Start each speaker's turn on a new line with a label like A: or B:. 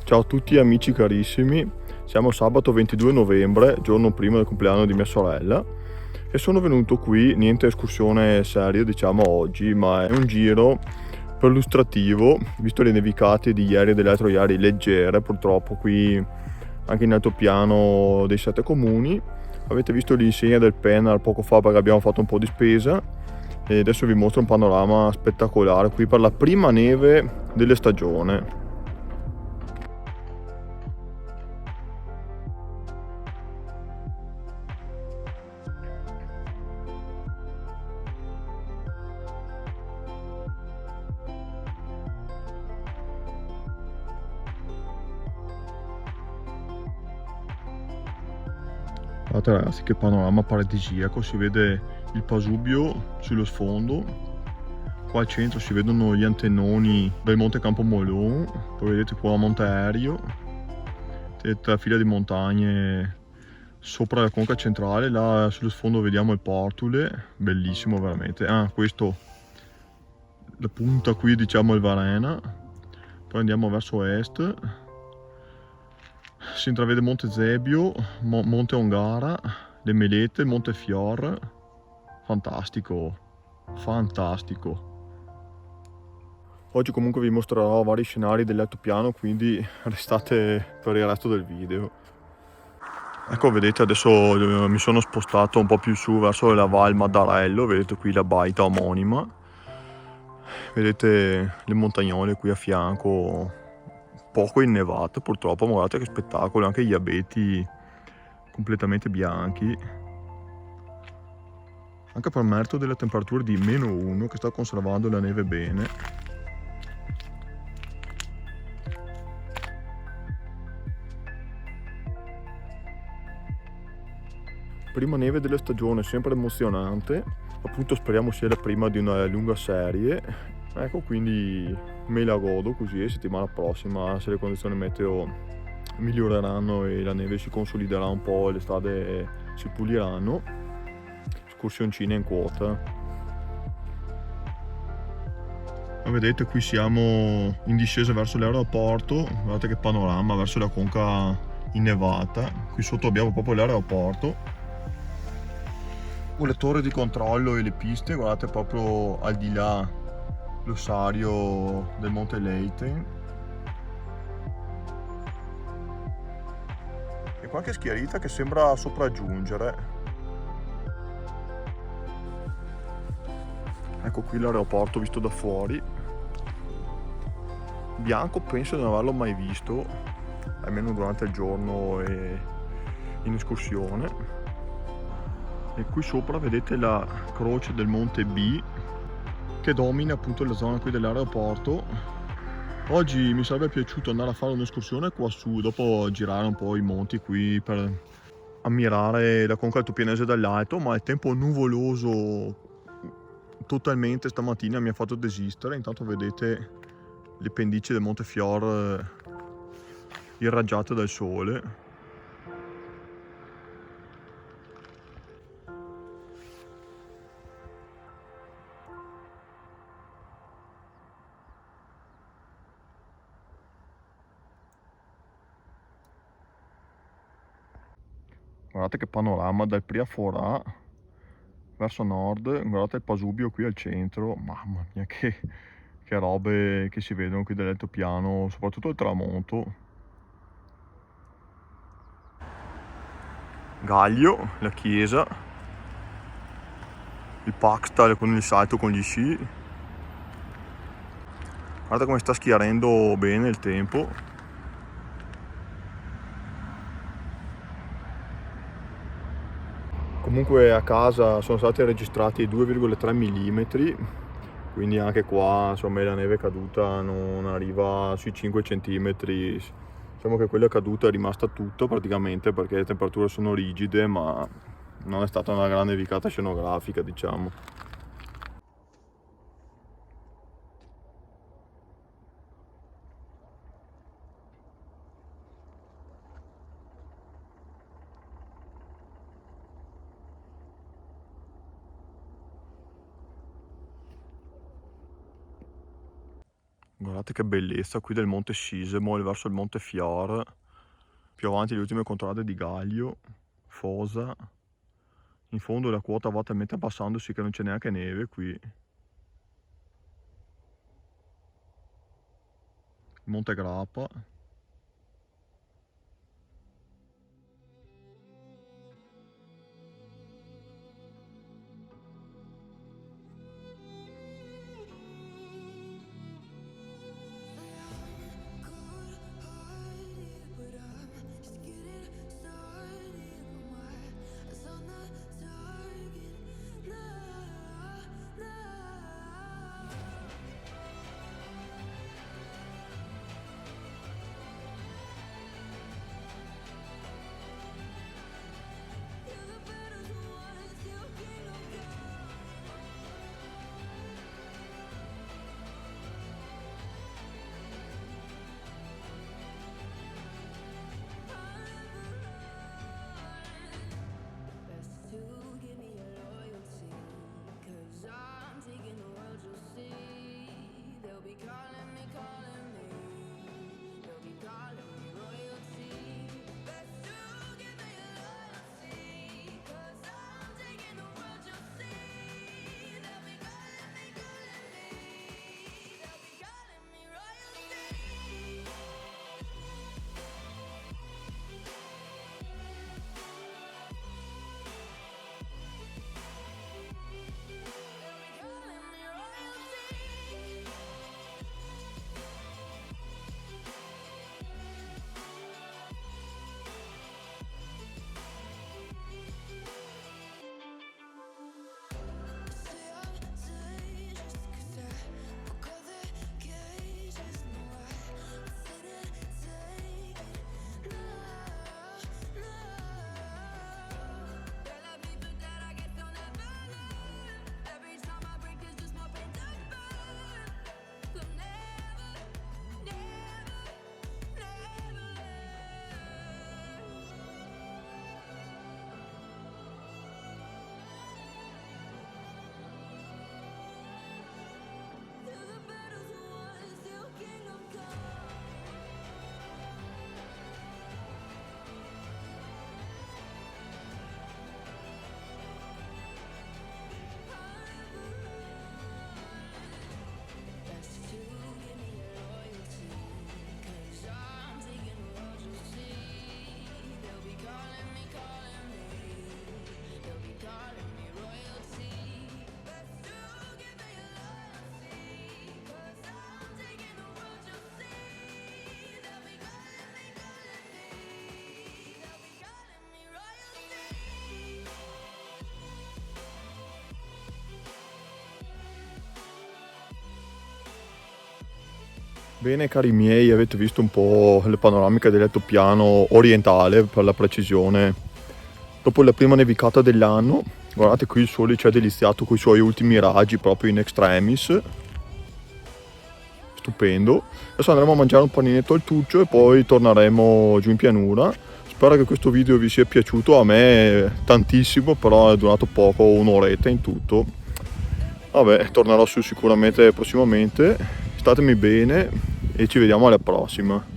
A: Ciao a tutti amici carissimi, siamo sabato 22 novembre, giorno prima del compleanno di mia sorella e sono venuto qui, niente escursione seria diciamo oggi, ma è un giro perlustrativo, visto le nevicate di ieri e dell'altro ieri leggere, purtroppo qui anche in altopiano dei 7 comuni. Avete visto l'insegna del Pennar poco fa perché abbiamo fatto un po' di spesa e adesso vi mostro un panorama spettacolare qui per la prima neve della stagione. Guardate ragazzi che panorama paradisiaco, si vede il Pasubio sullo sfondo, qua al centro si vedono gli antennoni del Monte Campomolon, poi vedete qua Monte Aerio, vedete la fila di montagne sopra la conca centrale, là sullo sfondo vediamo il Portule, bellissimo veramente. Questo, la punta qui diciamo è il Varena, poi andiamo verso est, si intravede Monte Zebio, Monte Ongara, le Melette, Monte Fior, fantastico, fantastico. Oggi comunque vi mostrerò vari scenari dell'altopiano, quindi restate per il resto del video. Ecco, vedete adesso mi sono spostato un po' più su verso la Val Madarello, vedete qui la baita omonima, vedete le montagnole qui a fianco, poco innevate purtroppo, ma guardate che spettacolo, anche gli abeti completamente bianchi, anche per merito delle temperature di -1 che sta conservando la neve bene. Prima neve della stagione, sempre emozionante, appunto speriamo sia la prima di una lunga serie. Ecco, quindi me la godo così e settimana prossima, se le condizioni meteo miglioreranno e la neve si consoliderà un po' e le strade si puliranno, escursioncine in quota. Ma vedete qui siamo in discesa verso l'aeroporto, guardate che panorama verso la conca innevata, qui sotto abbiamo proprio l'aeroporto con le torri di controllo e le piste, guardate proprio al di là l'ossario del Monte Leyten e qualche schiarita che sembra sopraggiungere. Ecco qui l'aeroporto visto da fuori, bianco penso di non averlo mai visto, almeno durante il giorno e in escursione. E qui sopra vedete la croce del Monte B che domina appunto la zona qui dell'aeroporto. Oggi mi sarebbe piaciuto andare a fare un'escursione qua su, dopo girare un po' i monti qui per ammirare la conca altopianese dall'alto, ma il tempo nuvoloso totalmente stamattina mi ha fatto desistere. Intanto vedete le pendici del Monte Fior irraggiate dal sole. Guardate che panorama dal Priaforà verso nord, guardate il Pasubio qui al centro, mamma mia che robe che si vedono qui dall'altopiano, soprattutto al tramonto. Gaglio, la chiesa, il Paxtal con il salto con gli sci. Guarda come sta schiarendo bene il tempo. Comunque a casa sono stati registrati 2,3 mm, quindi anche qua insomma la neve caduta non arriva sui 5 centimetri. Diciamo che quella caduta è rimasta tutto praticamente perché le temperature sono rigide, ma non è stata una grande nevicata scenografica, diciamo. Guardate che bellezza qui del Monte Sisemo verso il Monte Fior. Più avanti le ultime contrade di Gaglio, Fosa. In fondo la quota va talmente abbassandosi che non c'è neanche neve qui. Monte Grappa. Bene cari miei, avete visto un po' le panoramiche dell'altopiano orientale per la precisione. Dopo la prima nevicata dell'anno, guardate qui il sole ci ha deliziato con i suoi ultimi raggi proprio in extremis. Stupendo. Adesso andremo a mangiare un paninetto al tuccio e poi torneremo giù in pianura. Spero che questo video vi sia piaciuto, a me tantissimo, però è durato poco, un'oretta in tutto. Vabbè, tornerò su sicuramente prossimamente. Statemi bene e ci vediamo alla prossima.